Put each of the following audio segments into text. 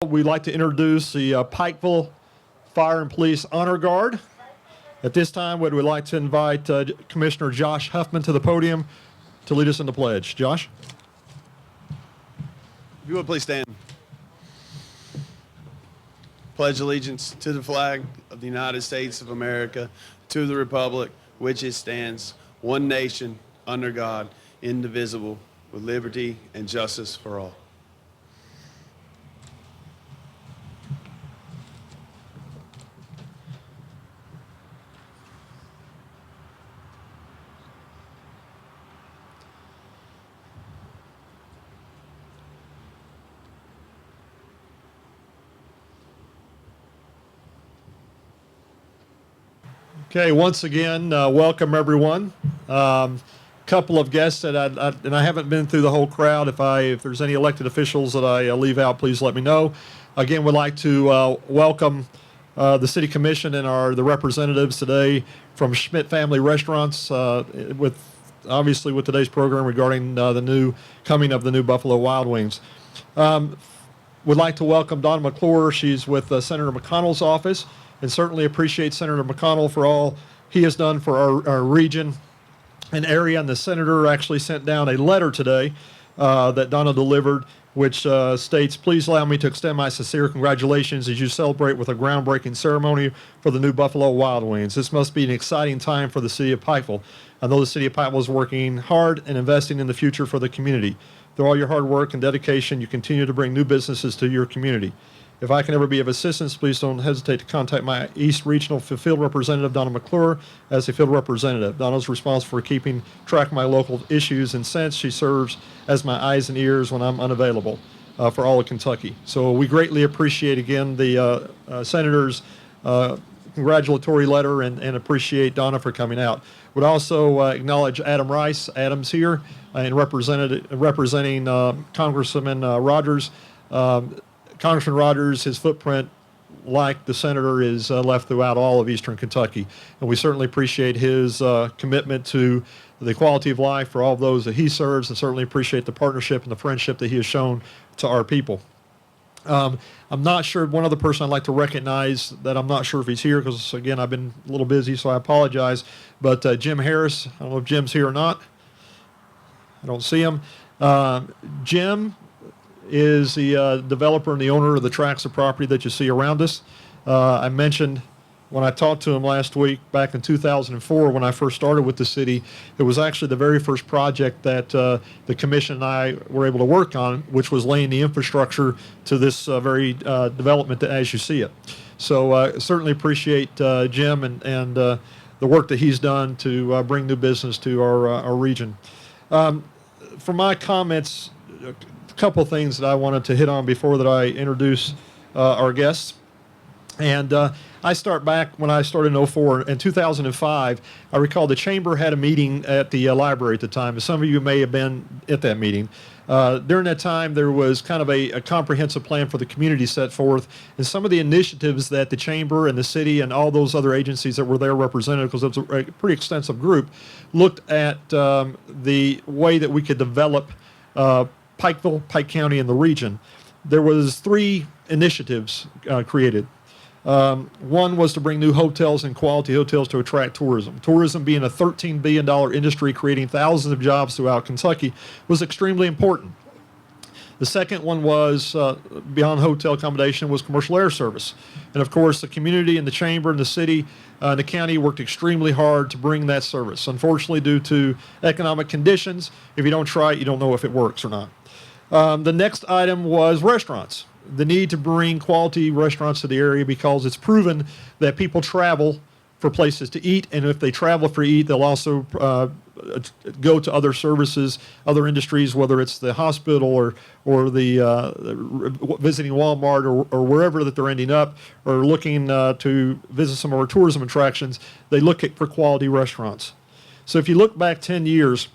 We'd like to introduce the Pikeville Fire and Police Honor Guard. At this time, we'd like to invite Commissioner Josh Huffman to the podium to lead us in the pledge. Josh? If you would please stand. Pledge allegiance to the flag of the United States of America, to the republic which it stands, one nation, under God, indivisible, with liberty and justice for all. Okay, once again, welcome everyone. Couple of guests that I haven't been through the whole crowd. If there's any elected officials that I leave out, please let me know. Again, we'd like to welcome the City Commission and the representatives today from Schmidt Family Restaurants with today's program regarding the coming of the new Buffalo Wild Wings. Would like to welcome Donna McClure. She's with Senator McConnell's office, and certainly appreciate Senator McConnell for all he has done for our region and area. And the senator actually sent down a letter today that Donna delivered, which states, "Please allow me to extend my sincere congratulations as you celebrate with a groundbreaking ceremony for the new Buffalo Wild Wings. This must be an exciting time for the city of Pikeville. I know the city of Pikeville is working hard and investing in the future for the community. Through all your hard work and dedication, you continue to bring new businesses to your community. If I can ever be of assistance, please don't hesitate to contact my East Regional Field Representative, Donna McClure, as a field representative. Donna's responsible for keeping track of my local issues, and since she serves as my eyes and ears when I'm unavailable for all of Kentucky." So we greatly appreciate, again, the Senator's congratulatory letter and appreciate Donna for coming out. Would also acknowledge Adam Rice. Adam's here and representing Congressman Rogers. Congressman Rogers, his footprint, like the senator, is left throughout all of eastern Kentucky. And we certainly appreciate his commitment to the quality of life for all of those that he serves, and certainly appreciate the partnership and the friendship that he has shown to our people. I'm not sure, one other person I'd like to recognize that I'm not sure if he's here because, again, I've been a little busy, so I apologize. But Jim Harris, I don't know if Jim's here or not. I don't see him. Jim is the developer and the owner of the tracts of property that you see around us. I mentioned when I talked to him last week, back in 2004, when I first started with the city, it was actually the very first project that the commission and I were able to work on, which was laying the infrastructure to this very development as you see it. So certainly appreciate Jim and the work that he's done to bring new business to our region. For my comments, couple things that I wanted to hit on before that I introduce our guests. And I start back when I started in 04. In 2005, I recall the chamber had a meeting at the library at the time, and some of you may have been at that meeting. During that time, there was kind of a comprehensive plan for the community set forth, and some of the initiatives that the chamber and the city and all those other agencies that were there represented, because it was a pretty extensive group, looked at the way that we could develop Pikeville, Pike County, and the region. There was 3 initiatives created. One was to bring new hotels and quality hotels to attract tourism. Tourism, being a $13 billion industry creating thousands of jobs throughout Kentucky, was extremely important. The second one was, beyond hotel accommodation, was commercial air service. And of course, the community and the chamber and the city and the county worked extremely hard to bring that service. Unfortunately, due to economic conditions, if you don't try it, you don't know if it works or not. The next item was restaurants. The need to bring quality restaurants to the area, because it's proven that people travel for places to eat, and if they travel for eat, they'll also go to other services, other industries, whether it's the hospital or the visiting Walmart or wherever that they're ending up, or looking to visit some of our tourism attractions. They look for quality restaurants. So if you look back 10 years,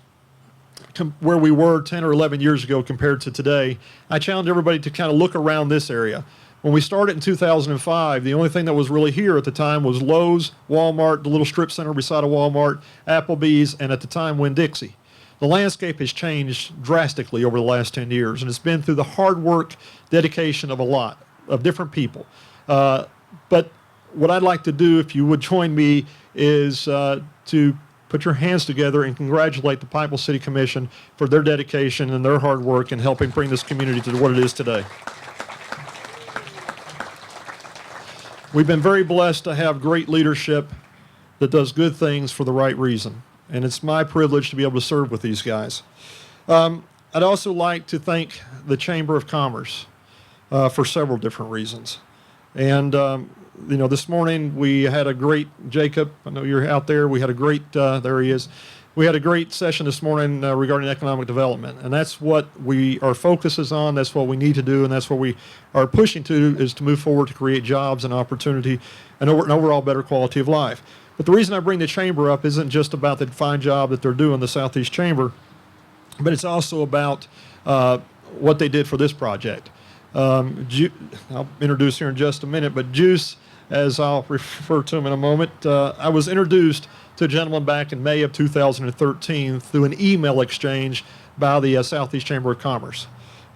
where we were 10 or 11 years ago compared to today, I challenge everybody to kind of look around this area. When we started in 2005, the only thing that was really here at the time was Lowe's, Walmart, the little strip center beside a Walmart, Applebee's, and at the time, Winn-Dixie. The landscape has changed drastically over the last 10 years, and it's been through the hard work, dedication of a lot different people. But what I'd like to do, if you would join me, is to put your hands together and congratulate the Pikeville City Commission for their dedication and their hard work in helping bring this community to what it is today. We've been very blessed to have great leadership that does good things for the right reason, and it's my privilege to be able to serve with these guys. I'd also like to thank the Chamber of Commerce for several different reasons. And this morning we had a great, Jacob, I know you're out there, we had a great, there he is. We had a great session this morning regarding economic development, and that's what our focus is on, that's what we need to do, and that's what we are pushing to, is to move forward to create jobs and opportunity and an overall better quality of life. But the reason I bring the Chamber up isn't just about the fine job that they're doing, the Southeast Chamber, but it's also about what they did for this project. I'll introduce here in just a minute, but Juice, as I'll refer to him in a moment, I was introduced to a gentleman back in May of 2013 through an email exchange by the Southeast Chamber of Commerce.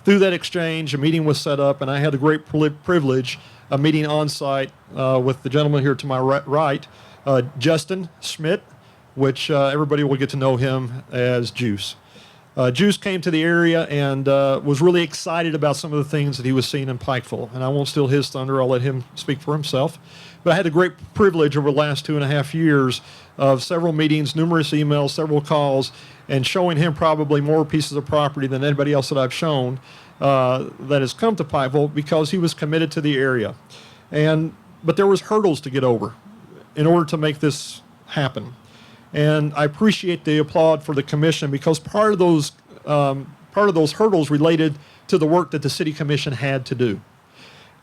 Through that exchange, a meeting was set up, and I had the great privilege of meeting on site with the gentleman here to my right, Justin Schmidt, which everybody will get to know him as Juice. Juice came to the area and was really excited about some of the things that he was seeing in Pikeville. And I won't steal his thunder, I'll let him speak for himself. But I had the great privilege over the last 2.5 years of several meetings, numerous emails, several calls, and showing him probably more pieces of property than anybody else that I've shown that has come to Pikeville, because he was committed to the area. But there was hurdles to get over in order to make this happen. And I appreciate the applaud for the commission, because part of those hurdles related to the work that the city commission had to do.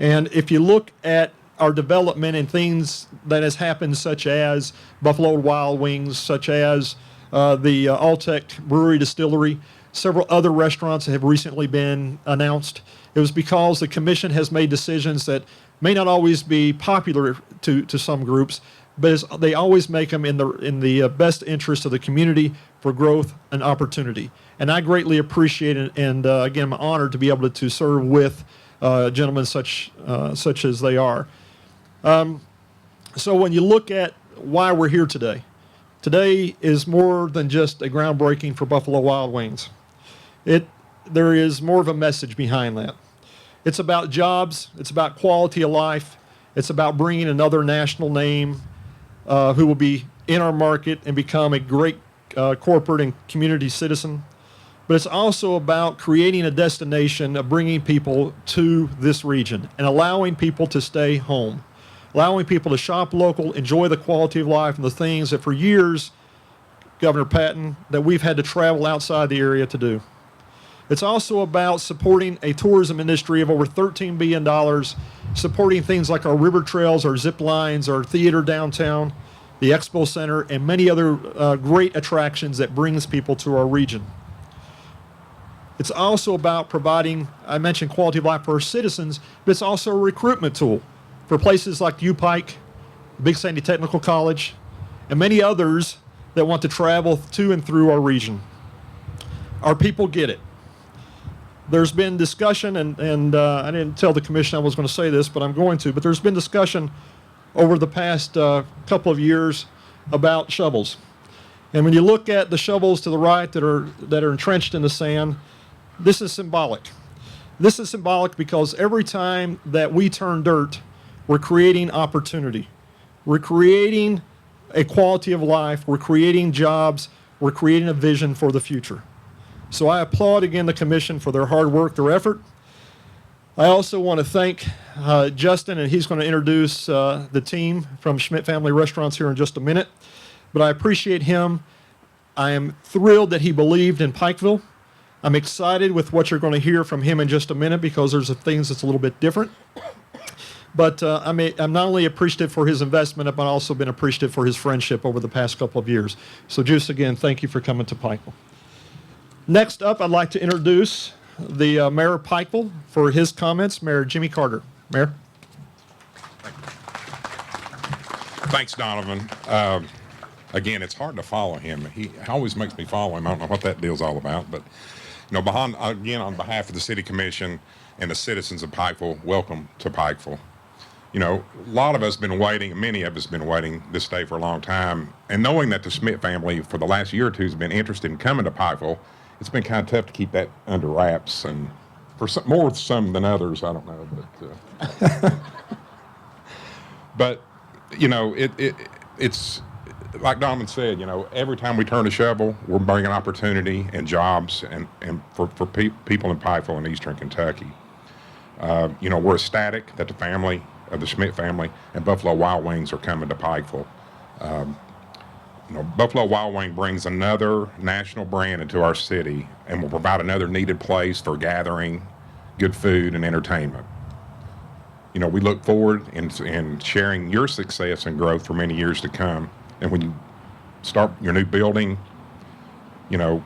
And if you look at our development and things that has happened, such as Buffalo Wild Wings, such as the Alltech Brewery Distillery, several other restaurants that have recently been announced, it was because the commission has made decisions that may not always be popular to some groups, but they always make them in the best interest of the community for growth and opportunity. And I greatly appreciate it, and again, I'm honored to be able to serve with gentlemen such as they are. So when you look at why we're here today is more than just a groundbreaking for Buffalo Wild Wings. There is more of a message behind that. It's about jobs. It's about quality of life. It's about bringing another national name who will be in our market and become a great corporate and community citizen. But it's also about creating a destination of bringing people to this region and allowing people to stay home, allowing people to shop local, enjoy the quality of life and the things that for years, Governor Patton, that we've had to travel outside the area to do. It's also about supporting a tourism industry of over $13 billion, supporting things like our river trails, our zip lines, our theater downtown, the Expo Center, and many other great attractions that brings people to our region. It's also about providing, I mentioned quality of life for our citizens, but it's also a recruitment tool for places like UPike, Big Sandy Technical College, and many others that want to travel to and through our region. Our people get it. There's been discussion, and I didn't tell the commission I was going to say this, but I'm going to, but there's been discussion over the past couple of years about shovels. And when you look at the shovels to the right that are entrenched in the sand, this is symbolic. This is symbolic because every time that we turn dirt, we're creating opportunity. We're creating a quality of life. We're creating jobs. We're creating a vision for the future. So I applaud again the commission for their hard work, their effort. I also want to thank Justin, and he's going to introduce the team from Schmidt Family Restaurants here in just a minute. But I appreciate him. I am thrilled that he believed in Pikeville. I'm excited with what you're going to hear from him in just a minute, because there's some things that's a little bit different. But I'm not only appreciative for his investment, but I've also been appreciative for his friendship over the past couple of years. So Juice, again, thank you for coming to Pikeville. Next up, I'd like to introduce the Mayor of Pikeville for his comments, Mayor Jimmy Carter. Mayor. Thanks, Donovan. Again, it's hard to follow him. He always makes me follow him. I don't know what that deal's all about, but Again, on behalf of the City Commission and the citizens of Pikeville, welcome to Pikeville. A lot of us been waiting, many of us been waiting this day for a long time, and knowing that the Schmidt family for the last year or two has been interested in coming to Pikeville, it's been kind of tough to keep that under wraps, and for some than others, I don't know, but it's like Donovan said, every time we turn a shovel, we're bringing opportunity and jobs and for people in Pikeville and Eastern Kentucky. We're ecstatic that the family of the Schmidt family and Buffalo Wild Wings are coming to Pikeville. Buffalo Wild Wing brings another national brand into our city and will provide another needed place for gathering good food and entertainment. We look forward in sharing your success and growth for many years to come. And when you start your new building, I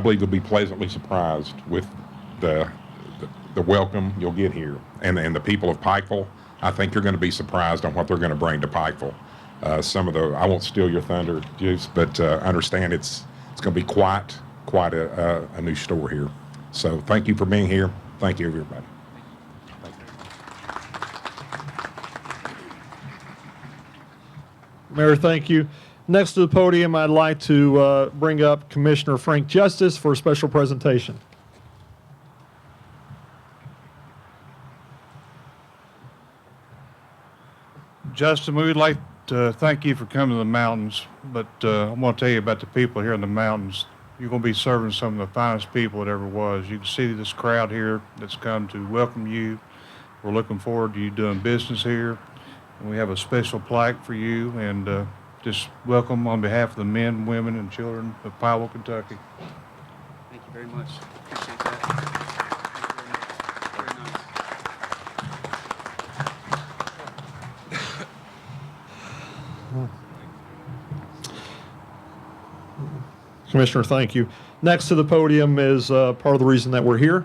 believe you'll be pleasantly surprised with the welcome you'll get here. And the people of Pikeville, I think you're going to be surprised on what they're going to bring to Pikeville. I won't steal your thunder, Juice, but understand it's going to be quite a new store here. So thank you for being here. Thank you, everybody. Mayor, thank you. Next to the podium, I'd like to bring up Commissioner Frank Justice for a special presentation. Justin, we would like to thank you for coming to the mountains, but I'm going to tell you about the people here in the mountains. You're going to be serving some of the finest people it ever was. You can see this crowd here that's come to welcome you. We're looking forward to you doing business here. And we have a special plaque for you, and just welcome on behalf of the men, women, and children of Pikeville, Kentucky. Thank you very much. Appreciate that. Thank you very much. Very nice. Commissioner, thank you. Next to the podium is part of the reason that we're here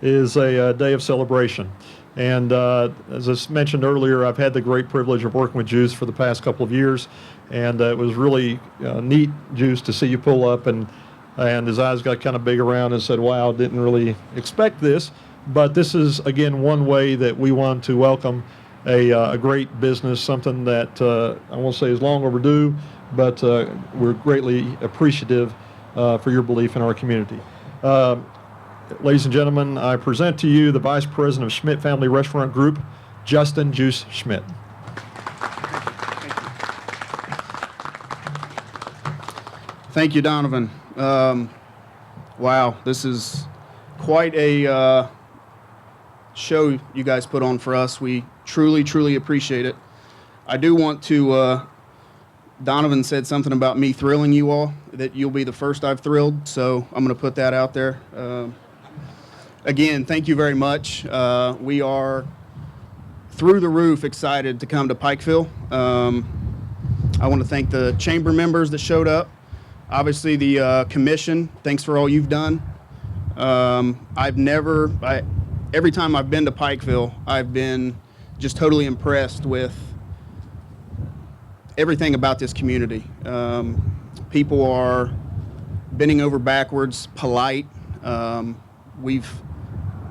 is a day of celebration. And as I mentioned earlier, I've had the great privilege of working with Juice for the past couple of years, and it was really neat, Juice, to see you pull up, and his eyes got kind of big around and said, wow, didn't really expect this. But this is, again, one way that we want to welcome a great business, something that I won't say is long overdue, but we're greatly appreciative for your belief in our community. Ladies and gentlemen, I present to you the Vice President of Schmidt Family Restaurant Group, Justin Juice Schmidt. Thank you, Donovan. Wow, this is quite a show you guys put on for us. We truly, truly appreciate it. I do want to, Donovan said something about me thrilling you all, that you'll be the first I've thrilled, so I'm going to put that out there. Again, thank you very much. We are through the roof excited to come to Pikeville. I want to thank the chamber members that showed up. Obviously, the commission, thanks for all you've done. Every time I've been to Pikeville, I've been just totally impressed with everything about this community. People are bending over backwards, polite.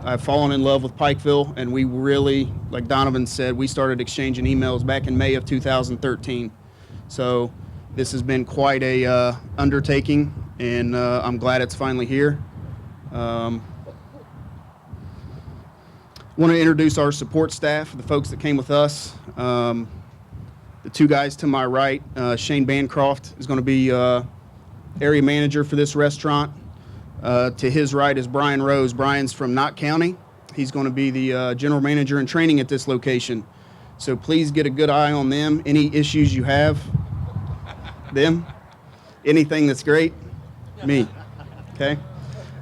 I've fallen in love with Pikeville, and we really, like Donovan said, we started exchanging emails back in May of 2013. So this has been quite a undertaking, and I'm glad it's finally here. Want to introduce our support staff, the folks that came with us. The two guys to my right, Shane Bancroft is going to be area manager for this restaurant. To his right is Brian Rose. Brian's from Knott County. He's going to be the general manager and training at this location. So please get a good eye on them. Any issues you have, them. Anything that's great, me. Okay.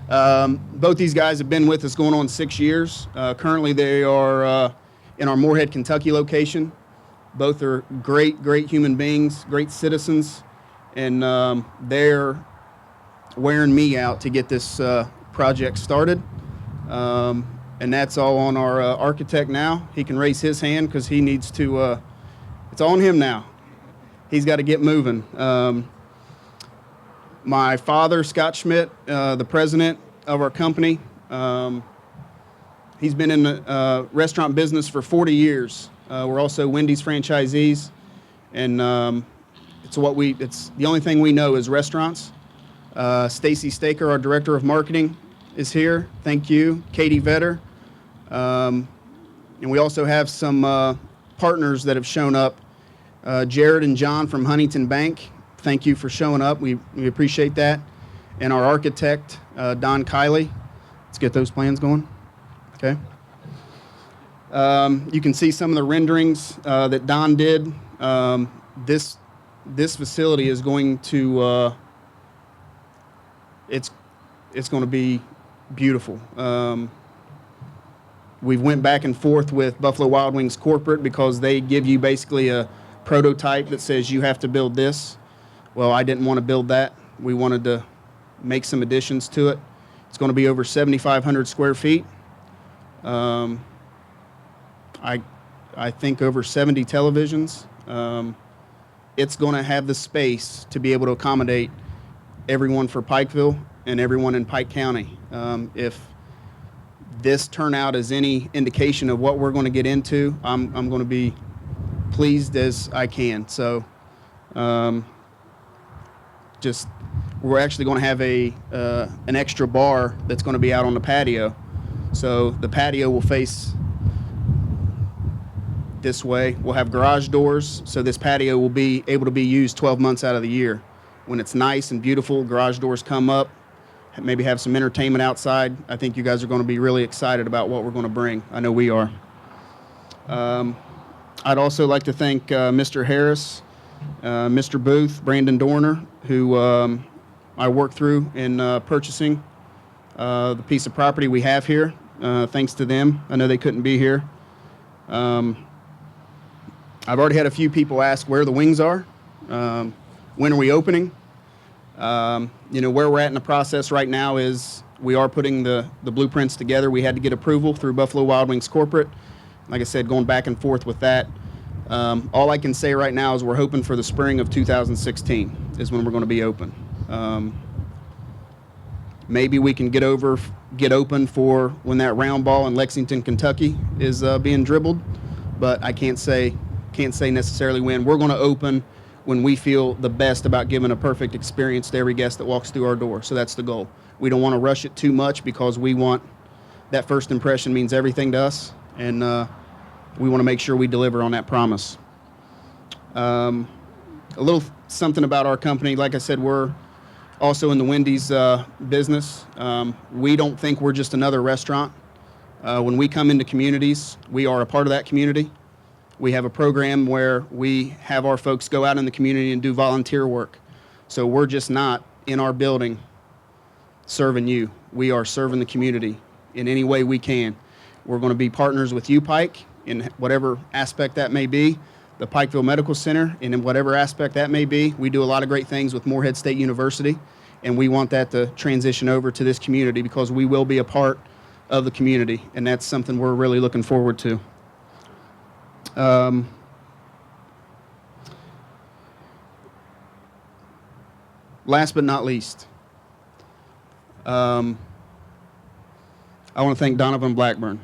Both these guys have been with us going on 6 years. Currently, they are in our Moorhead, Kentucky location. Both are great, great human beings, great citizens, and they're wearing me out to get this project started. And that's all on our architect now. He can raise his hand because he needs to, it's on him now. He's got to get moving. My father, Scott Schmidt, the president of our company, he's been in the restaurant business for 40 years. We're also Wendy's franchisees, and it's the only thing we know is restaurants. Stacy Staker, our director of marketing, is here. Thank you. Katie Vetter. And we also have some partners that have shown up. Jared and John from Huntington Bank, thank you for showing up. We appreciate that. And our architect, Don Kiley. Let's get those plans going. Okay. You can see some of the renderings that Don did. This facility is going to it's going to be beautiful. We've went back and forth with Buffalo Wild Wings corporate because they give you basically a prototype that says you have to build this. Well, I didn't want to build that. We wanted to make some additions to it. It's going to be over 7,500 square feet. I think over 70 televisions. It's going to have the space to be able to accommodate everyone for Pikeville and everyone in Pike County. If this turnout is any indication of what we're going to get into, I'm going to be pleased as I can. So we're actually going to have an extra bar that's going to be out on the patio. So the patio will face this way. We'll have garage doors, so this patio will be able to be used 12 months out of the year. When it's nice and beautiful, garage doors come up, maybe have some entertainment outside. I think you guys are going to be really excited about what we're going to bring. I know we are. I'd also like to thank Mr. Harris, Mr. Booth, Brandon Dorner, who I worked through in purchasing the piece of property we have here. Thanks to them. I know they couldn't be here. I've already had a few people ask where the wings are. When are we opening? Where we're at in the process right now is we are putting the blueprints together. We had to get approval through Buffalo Wild Wings corporate. Like I said, going back and forth with that. All I can say right now is we're hoping for the spring of 2016 is when we're going to be open. Maybe we can get open for when that round ball in Lexington, Kentucky is being dribbled, but I can't say necessarily when. We're going to open when we feel the best about giving a perfect experience to every guest that walks through our door. So that's the goal. We don't want to rush it too much because we want that first impression means everything to us, and we want to make sure we deliver on that promise. A little something about our company. Like I said, we're also in the Wendy's business. We don't think we're just another restaurant. When we come into communities, we are a part of that community. We have a program where we have our folks go out in the community and do volunteer work. So we're just not in our building serving you. We are serving the community in any way we can. We're going to be partners with you, Pike, in whatever aspect that may be, the Pikeville Medical Center, and in whatever aspect that may be. We do a lot of great things with Morehead State University, and we want that to transition over to this community because we will be a part of the community, and that's something we're really looking forward to. Last but not least, I want to thank Donovan Blackburn.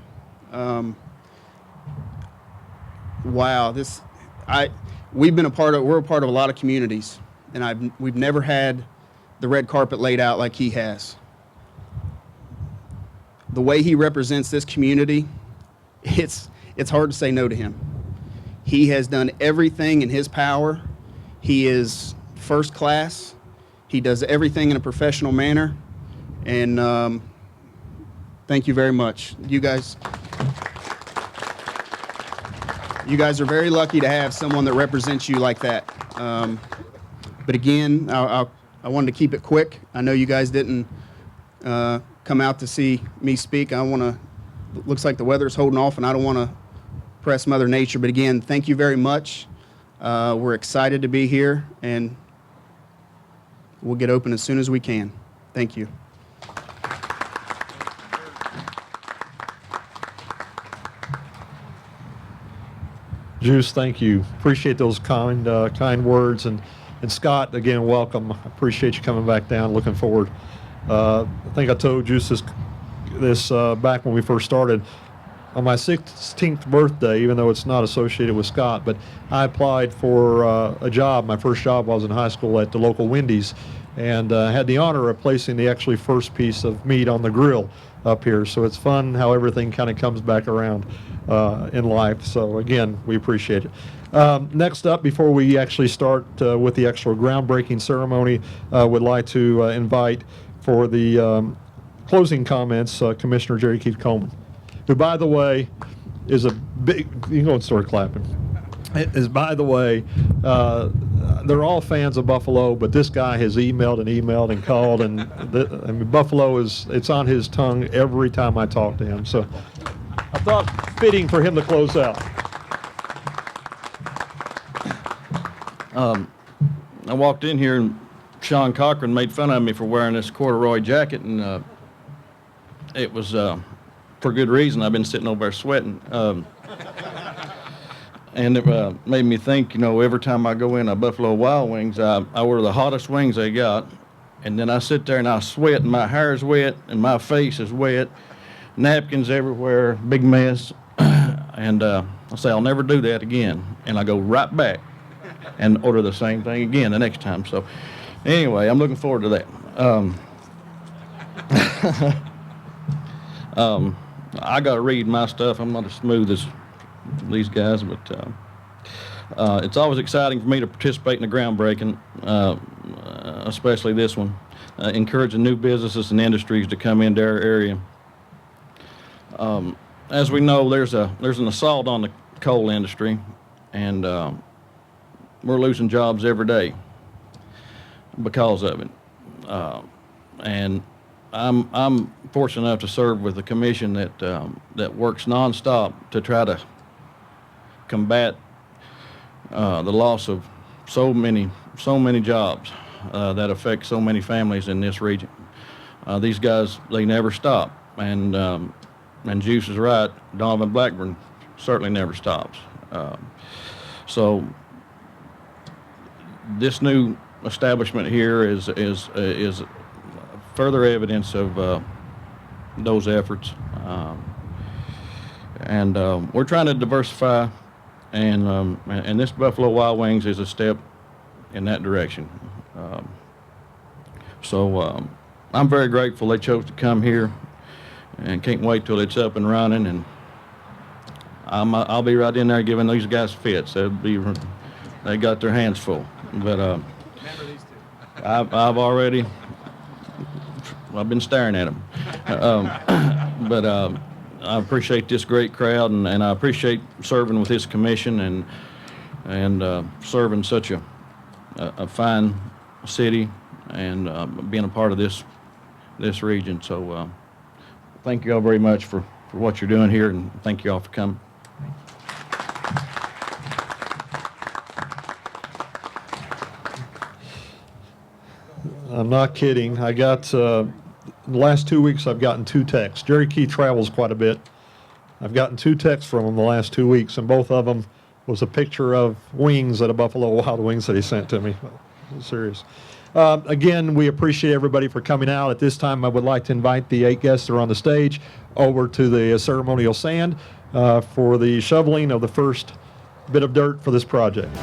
Wow, we're a part of a lot of communities, and we've never had the red carpet laid out like he has. The way he represents this community, it's hard to say no to him. He has done everything in his power. He is first class. He does everything in a professional manner, and thank you very much. You guys are very lucky to have someone that represents you like that. But again, I wanted to keep it quick. I know you guys didn't come out to see me speak. Looks like the weather's holding off, and I don't want to press Mother Nature. But again, thank you very much. We're excited to be here, and we'll get open as soon as we can. Thank you. Juice, thank you. Appreciate those kind words. And And Scott, again, welcome. I appreciate you coming back down. Looking forward. I think I told you this back when we first started. On my 16th birthday, even though it's not associated with Scott, but I applied for a job. My first job was in high school at the local Wendy's, and had the honor of placing the actually first piece of meat on the grill up here. So it's fun how everything kind of comes back around in life. So again, we appreciate it. Next up, before we actually start with the actual groundbreaking ceremony, would like to invite for the closing comments Commissioner Jerry Keith Coleman, who, by the way, is a big, you can go and start clapping, is, by the way, they're all fans of Buffalo, but this guy has emailed and called, and I mean, Buffalo it's on his tongue every time I talk to him. So I thought fitting for him to close out. I walked in here and Sean Cochran made fun of me for wearing this corduroy jacket, and it was for good reason. I've been sitting over there sweating. And it made me think, every time I go in a Buffalo Wild Wings, I order the hottest wings they got, and then I sit there and I sweat, and my hair is wet, and my face is wet, napkins everywhere, big mess. And I say, I'll never do that again. And I go right back and order the same thing again the next time. So anyway, I'm looking forward to that. I got to read my stuff. I'm not as smooth as these guys, but it's always exciting for me to participate in the groundbreaking, especially this one, encouraging new businesses and industries to come into our area. As we know, there's an assault on the coal industry, and we're losing jobs every day because of it. And I'm fortunate enough to serve with a commission that works nonstop to try to combat the loss of so many jobs that affect so many families in this region. These guys, they never stop, and Juice is right. Donovan Blackburn certainly never stops. So this new establishment here is further evidence of those efforts, and we're trying to diversify, and this Buffalo Wild Wings is a step in that direction. So I'm very grateful they chose to come here, and can't wait till it's up and running. And I'll be right in there giving these guys fits. They got their hands full, but I've been staring at them. But I appreciate this great crowd, and I appreciate serving with this commission and serving such a fine city, and being a part of this region. So thank you all very much for what you're doing here, and thank you all for coming. I'm not kidding. I got, in the last 2 weeks, I've gotten 2 texts. Jerry Key travels quite a bit. I've gotten 2 texts from him the last 2 weeks, and both of them was a picture of wings at a Buffalo Wild Wings that he sent to me. I'm serious. Again, we appreciate everybody for coming out. At this time, I would like to invite the 8 guests that are on the stage over to the ceremonial sand for the shoveling of the first bit of dirt for this project.